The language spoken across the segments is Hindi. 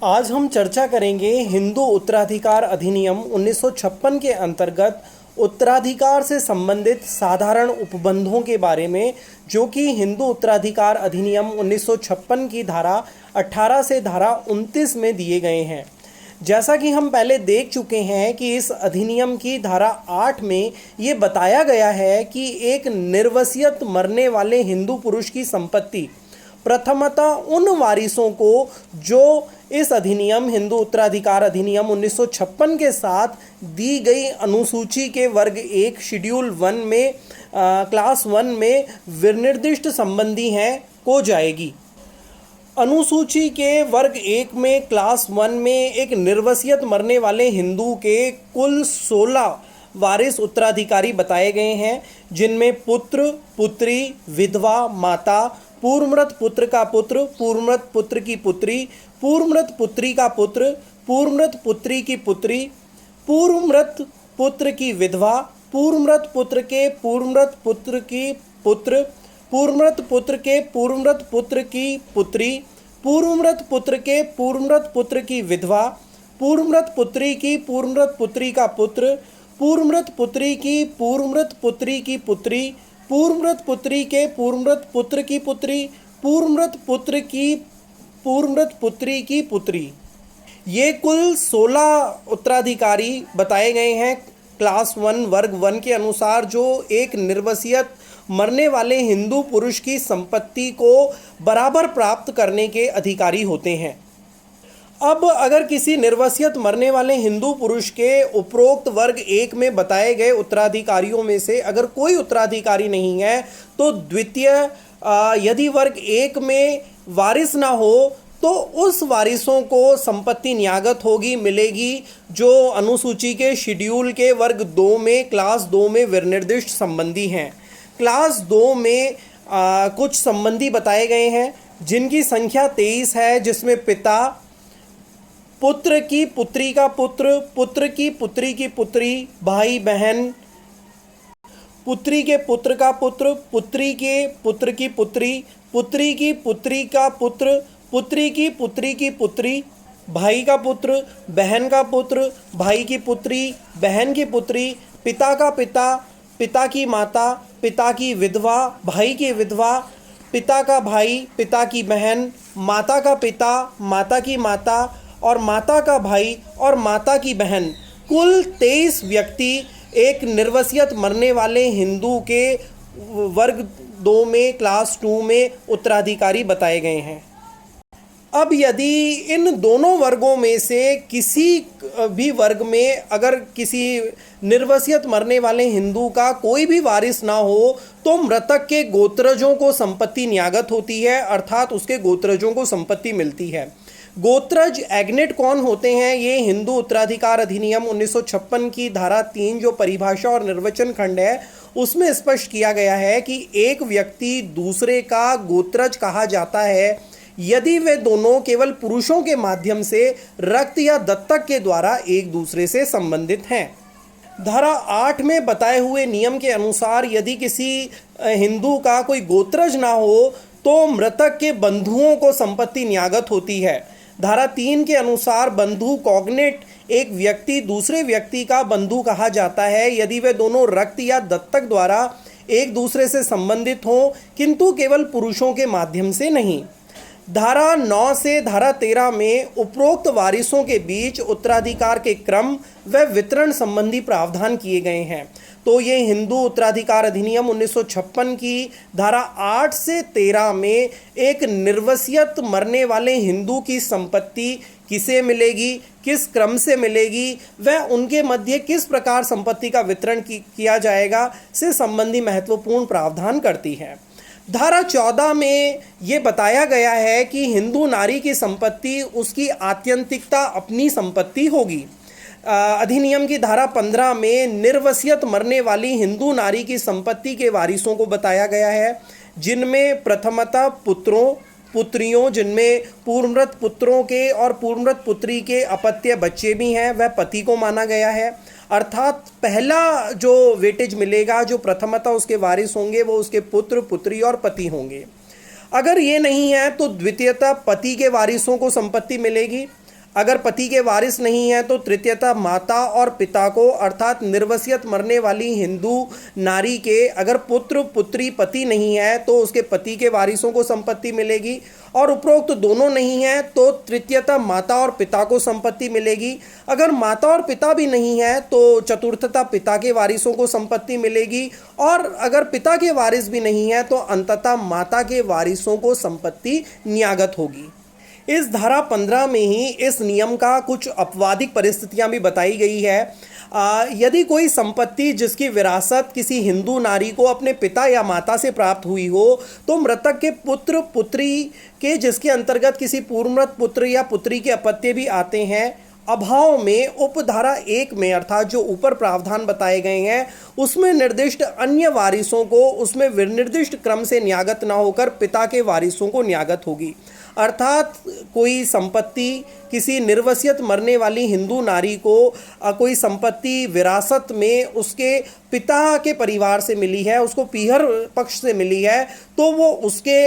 आज हम चर्चा करेंगे हिंदू उत्तराधिकार अधिनियम 1956 के अंतर्गत उत्तराधिकार से संबंधित साधारण उपबंधों के बारे में, जो कि हिंदू उत्तराधिकार अधिनियम 1956 की धारा 18 से धारा 29 में दिए गए हैं। जैसा कि हम पहले देख चुके हैं कि इस अधिनियम की धारा 8 में ये बताया गया है कि एक निर्वसियत मरने वाले हिंदू पुरुष की संपत्ति प्रथमतः उन वारिसों को जो इस अधिनियम हिंदू उत्तराधिकार अधिनियम 1956 के साथ दी गई अनुसूची के वर्ग 1 शेड्यूल 1 में क्लास 1 में विनिर्दिष्ट संबंधी हैं को जाएगी। अनुसूची के वर्ग 1 में क्लास 1 में एक निर्वसियत मरने वाले हिंदू के कुल 16 वारिस उत्तराधिकारी बताए गए हैं, जिनमें पुत्र, पुत्री, विधवा, माता, पूर्वमृत पुत्र का पुत्र, पूर्वमृत पुत्र की पुत्री, पूर्वमृत पुत्री का पुत्र, पूर्वमृत पुत्री की पुत्री, पूर्वमृत पुत्र की विधवा, पूर्वमृत पुत्र के पूर्वमृत पुत्र की पुत्र, पूर्वमृत पुत्र के पूर्वमृत पुत्र की पुत्री, पूर्वमृत पुत्र के पूर्वमृत पुत्र की विधवा, पूर्वमृत पुत्री की पूर्वमृत पुत्री का पुत्र, पूर्वमृत पुत्री की पूर्वमृत पुत्री की पुत्री, पूर्वमृत पुत्री के पूर्वमृत पुत्र की पुत्री, पूर्वमृत पुत्र की पूर्वमृत पुत्री की पुत्री। ये कुल 16 उत्तराधिकारी बताए गए हैं क्लास 1 वर्ग 1 के अनुसार, जो एक निर्वसियत मरने वाले हिंदू पुरुष की संपत्ति को बराबर प्राप्त करने के अधिकारी होते हैं। अब अगर किसी निर्वसियत मरने वाले हिंदू पुरुष के उपरोक्त वर्ग 1 में बताए गए उत्तराधिकारियों में से अगर कोई उत्तराधिकारी नहीं है, तो द्वितीय यदि वर्ग 1 में वारिस ना हो तो उस वारिसों को संपत्ति न्यागत होगी, मिलेगी, जो अनुसूची के शेड्यूल के वर्ग 2 में क्लास 2 में विनिर्दिष्ट संबंधी हैं। क्लास 2 में कुछ संबंधी बताए गए हैं जिनकी संख्या 23 है, जिसमें पिता, पुत्र की पुत्री का पुत्र, पुत्र की पुत्री की पुत्री, भाई बहन, पुत्री के पुत्र का पुत्र, पुत्री के पुत्र की पुत्री, पुत्री की पुत्री का पुत्र, पुत्री की पुत्री की पुत्री, भाई का पुत्र, बहन का पुत्र, भाई की पुत्री, बहन की पुत्री, पिता का पिता, पिता की माता, पिता की विधवा, भाई की विधवा, पिता का भाई, पिता की बहन, माता का पिता, माता की माता और माता का भाई और माता की बहन। कुल 23 व्यक्ति एक निर्वसियत मरने वाले हिंदू के वर्ग 2 में क्लास 2 में उत्तराधिकारी बताए गए हैं। अब यदि इन दोनों वर्गों में से किसी भी वर्ग में अगर किसी निर्वसियत मरने वाले हिंदू का कोई भी वारिस ना हो, तो मृतक के गोत्रजों को संपत्ति न्यागत होती है, अर्थात उसके गोत्रजों को संपत्ति मिलती है। गोत्रज एग्नेट कौन होते हैं, ये हिंदू उत्तराधिकार अधिनियम 1956 की धारा 3 जो परिभाषा और निर्वचन खंड है उसमें स्पष्ट किया गया है कि एक व्यक्ति दूसरे का गोत्रज कहा जाता है यदि वे दोनों केवल पुरुषों के माध्यम से रक्त या दत्तक के द्वारा एक दूसरे से संबंधित हैं। धारा 8 में बताए हुए नियम के अनुसार यदि किसी हिंदू का कोई गोत्रज ना हो तो मृतक के बंधुओं को संपत्ति न्यागत होती है। धारा 3 के अनुसार बंधु कॉग्नेट एक व्यक्ति दूसरे व्यक्ति का बंधु कहा जाता है यदि वे दोनों रक्त या दत्तक द्वारा एक दूसरे से संबंधित हों, किंतु केवल पुरुषों के माध्यम से नहीं। धारा 9 से धारा 13 में उपरोक्त वारिसों के बीच उत्तराधिकार के क्रम व वितरण संबंधी प्रावधान किए गए हैं। तो ये हिंदू उत्तराधिकार अधिनियम 1956 की धारा 8 से 13 में एक निर्वसियत मरने वाले हिंदू की संपत्ति किसे मिलेगी, किस क्रम से मिलेगी, वह उनके मध्य किस प्रकार संपत्ति का वितरण किया जाएगा से संबंधी महत्वपूर्ण प्रावधान करती है। धारा 14 में ये बताया गया है कि हिंदू नारी की संपत्ति उसकी आत्यंतिकता अपनी संपत्ति होगी। अधिनियम की धारा 15 में निर्वसियत मरने वाली हिंदू नारी की संपत्ति के वारिसों को बताया गया है, जिनमें प्रथमतः पुत्रों, पुत्रियों, जिनमें पूर्वमृत पुत्रों के और पूर्वमृत पुत्री के अपत्य बच्चे भी हैं, वह पति को माना गया है। अर्थात पहला जो वेटेज मिलेगा, जो प्रथमतः उसके वारिस होंगे, वो उसके पुत्र, पुत्री और पति होंगे। अगर ये नहीं है तो द्वितीयतः पति के वारिसों को संपत्ति मिलेगी। अगर पति के वारिस नहीं है तो तृतीयतः माता और पिता को, अर्थात निर्वसियत मरने वाली हिंदू नारी के अगर पुत्र पुत्री पति नहीं है तो उसके पति के वारिसों को संपत्ति मिलेगी, और उपरोक्त दोनों नहीं है तो तृतीयतः माता और पिता को संपत्ति मिलेगी। अगर माता और पिता भी नहीं है तो चतुर्थतः पिता के वारिसों को संपत्ति मिलेगी, और अगर पिता के वारिस भी नहीं है तो अंततः माता के वारिसों को संपत्ति न्यागत होगी। इस धारा 15 में ही इस नियम का कुछ अपवादिक परिस्थितियां भी बताई गई है। यदि कोई संपत्ति जिसकी विरासत किसी हिंदू नारी को अपने पिता या माता से प्राप्त हुई हो तो मृतक के पुत्र पुत्री के, जिसके अंतर्गत किसी पूर्वमृत पुत्र या पुत्री के अपत्य भी आते हैं, अभाव में उपधारा 1 में, अर्थात जो ऊपर प्रावधान बताए गए हैं उसमें निर्दिष्ट अन्य वारिसों को उसमें विनिर्दिष्ट क्रम से न्यागत न होकर पिता के वारिसों को न्यागत होगी। अर्थात कोई संपत्ति किसी निर्वसियत मरने वाली हिंदू नारी को कोई संपत्ति विरासत में उसके पिता के परिवार से मिली है, उसको पीहर पक्ष से मिली है, तो वो उसके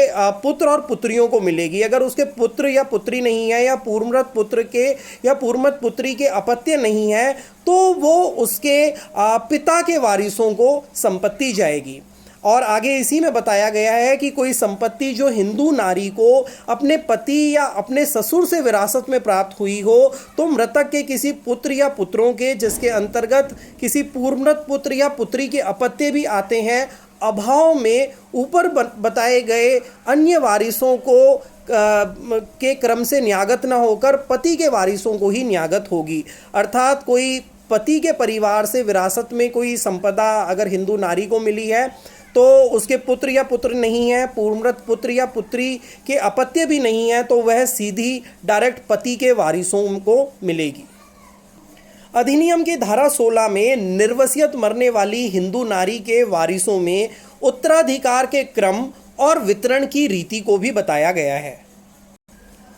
पुत्र और पुत्रियों को मिलेगी। अगर उसके पुत्र या पुत्री नहीं है या पूर्वमृत पुत्र के या पूर्वमृत पुत्री के अपत्य नहीं है तो वो उसके पिता के वारिसों को संपत्ति जाएगी। और आगे इसी में बताया गया है कि कोई संपत्ति जो हिंदू नारी को अपने पति या अपने ससुर से विरासत में प्राप्त हुई हो तो मृतक के किसी पुत्र या पुत्रों के, जिसके अंतर्गत किसी पूर्वमृत पुत्र या पुत्री के अपत्य भी आते हैं, अभाव में ऊपर बताए गए अन्य वारिसों को के क्रम से न्यागत न होकर पति के वारिसों को ही न्यागत होगी। अर्थात कोई पति के परिवार से विरासत में कोई संपदा अगर हिंदू नारी को मिली है तो उसके पुत्र या पुत्र नहीं है, पूर्वमृत पुत्र या पुत्री के अपत्य भी नहीं है, तो वह सीधी डायरेक्ट पति के वारिसों को मिलेगी। अधिनियम की धारा 16 में निर्वसियत मरने वाली हिंदू नारी के वारिसों में उत्तराधिकार के क्रम और वितरण की रीति को भी बताया गया है।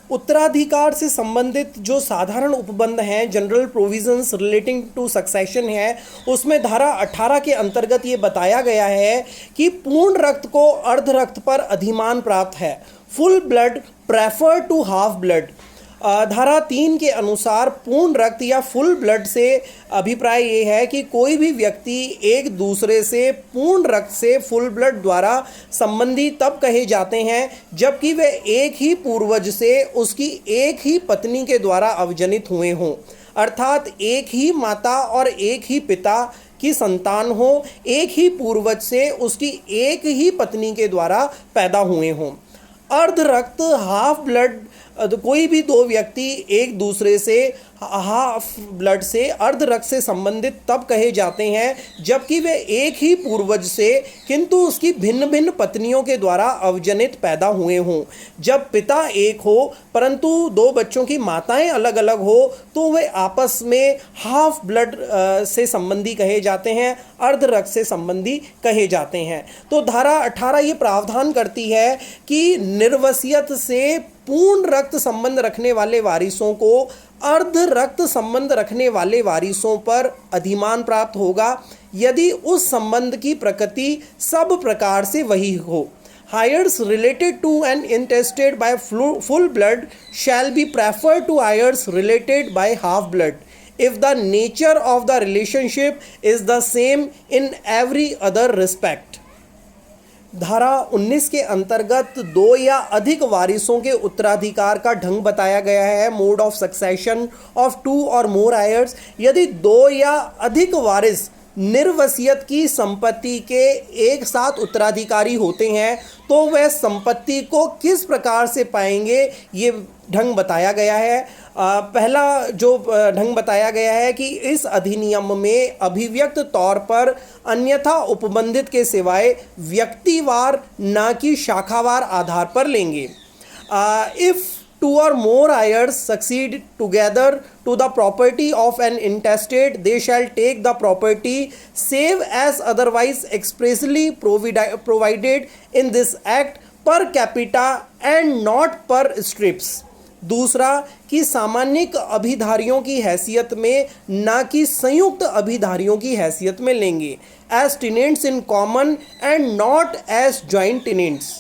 उत्तराधिकार से संबंधित जो साधारण उपबंध हैं, general provisions relating to succession है, उसमें धारा 18 के अंतर्गत ये बताया गया है कि पूर्ण रक्त को अर्ध रक्त पर अधिमान प्राप्त है, full blood prefer to half blood. धारा 3 के अनुसार पूर्ण रक्त या फुल ब्लड से अभिप्राय ये है कि कोई भी व्यक्ति एक दूसरे से पूर्ण रक्त से फुल ब्लड द्वारा संबंधी तब कहे जाते हैं जबकि वे एक ही पूर्वज से उसकी एक ही पत्नी के द्वारा अवजनित हुए हों, अर्थात एक ही माता और एक ही पिता की संतान हो, एक ही पूर्वज से उसकी एक ही पत्नी के द्वारा पैदा हुए हों। अर्ध रक्त हाफ ब्लड, कोई भी दो व्यक्ति एक दूसरे से हाफ ब्लड से अर्ध रक्त से संबंधित तब कहे जाते हैं जबकि वे एक ही पूर्वज से किंतु उसकी भिन्न भिन्न पत्नियों के द्वारा अवजनित पैदा हुए हों। जब पिता एक हो परंतु दो बच्चों की माताएं अलग अलग हो तो वे आपस में हाफ ब्लड से संबंधी कहे जाते हैं, अर्ध रक्त से संबंधी कहे जाते हैं। तो धारा 18 ये प्रावधान करती है कि निर्वसियत से पूर्ण रक्त संबंध रखने वाले वारिसों को अर्ध रक्त संबंध रखने वाले वारिसों पर अधिमान प्राप्त होगा यदि उस संबंध की प्रकृति सब प्रकार से वही हो। heirs related to an intestate by full blood shall be preferred to heirs related by half blood if the nature of the relationship is the same in every other respect। धारा 19 के अंतर्गत दो या अधिक वारिसों के उत्तराधिकार का ढंग बताया गया है, मोड ऑफ सक्सेशन ऑफ 2 और मोर heirs। यदि दो या अधिक वारिस निर्वसियत की संपत्ति के एक साथ उत्तराधिकारी होते हैं तो वह संपत्ति को किस प्रकार से पाएंगे ये ढंग बताया गया है। पहला जो ढंग बताया गया है कि इस अधिनियम में अभिव्यक्त तौर पर अन्यथा उपबंधित के सिवाय व्यक्तिवार न कि शाखावार आधार पर लेंगे। If 2 or more heirs succeed together to the property of an intestate, they shall take the property save as otherwise expressly provided in this act per capita and not per strips। दूसरा कि सामान्यिक अभिधारियों की हैसियत में न कि संयुक्त अभिधारियों की हैसियत में लेंगे, as tenants in common and not as joint tenants।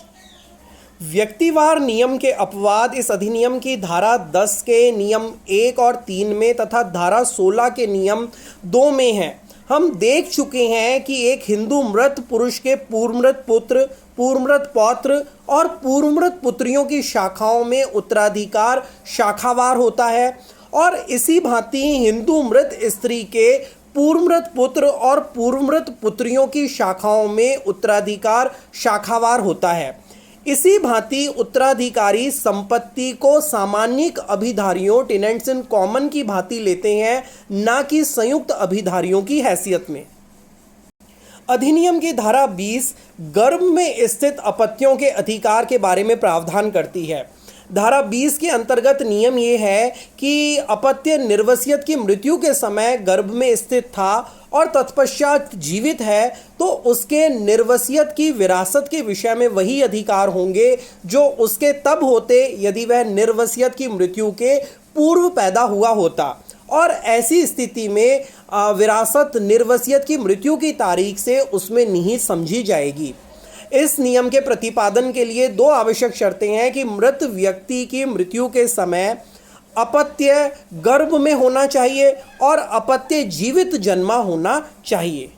व्यक्तिवार नियम के अपवाद इस अधिनियम की धारा 10 के नियम 1 और 3 में तथा धारा 16 के नियम 2 में हैं। हम देख चुके हैं कि एक हिंदू मृत पुरुष के पूर्वमृत पुत्र, पूर्वमृत पौत्र और पूर्वमृत पुत्रियों की शाखाओं में उत्तराधिकार शाखावार होता है, और इसी भांति हिंदू मृत स्त्री के पूर्वमृत पुत्र और पूर्वमृत पुत्रियों की शाखाओं में उत्तराधिकार शाखावार होता है। इसी भांति उत्तराधिकारी संपत्ति को सामान्यिक अभिधारियों टेनेंट्स इन कॉमन की भांति लेते हैं, ना कि संयुक्त अभिधारियों की हैसियत में। अधिनियम की धारा 20 गर्भ में स्थित अपत्यों के अधिकार के बारे में प्रावधान करती है। धारा 20 के अंतर्गत नियम ये है कि अपत्य निर्वसियत की मृत्यु के समय गर्भ में स्थित था और तत्पश्चात जीवित है, तो उसके निर्वसियत की विरासत के विषय में वही अधिकार होंगे जो उसके तब होते यदि वह निर्वसियत की मृत्यु के पूर्व पैदा हुआ होता, और ऐसी स्थिति में विरासत निर्वसियत की मृत्यु की तारीख से उसमें निहित समझी जाएगी। इस नियम के प्रतिपादन के लिए 2 आवश्यक शर्तें हैं कि मृत व्यक्ति की मृत्यु के समय अपत्य गर्भ में होना चाहिए और अपत्य जीवित जन्मा होना चाहिए।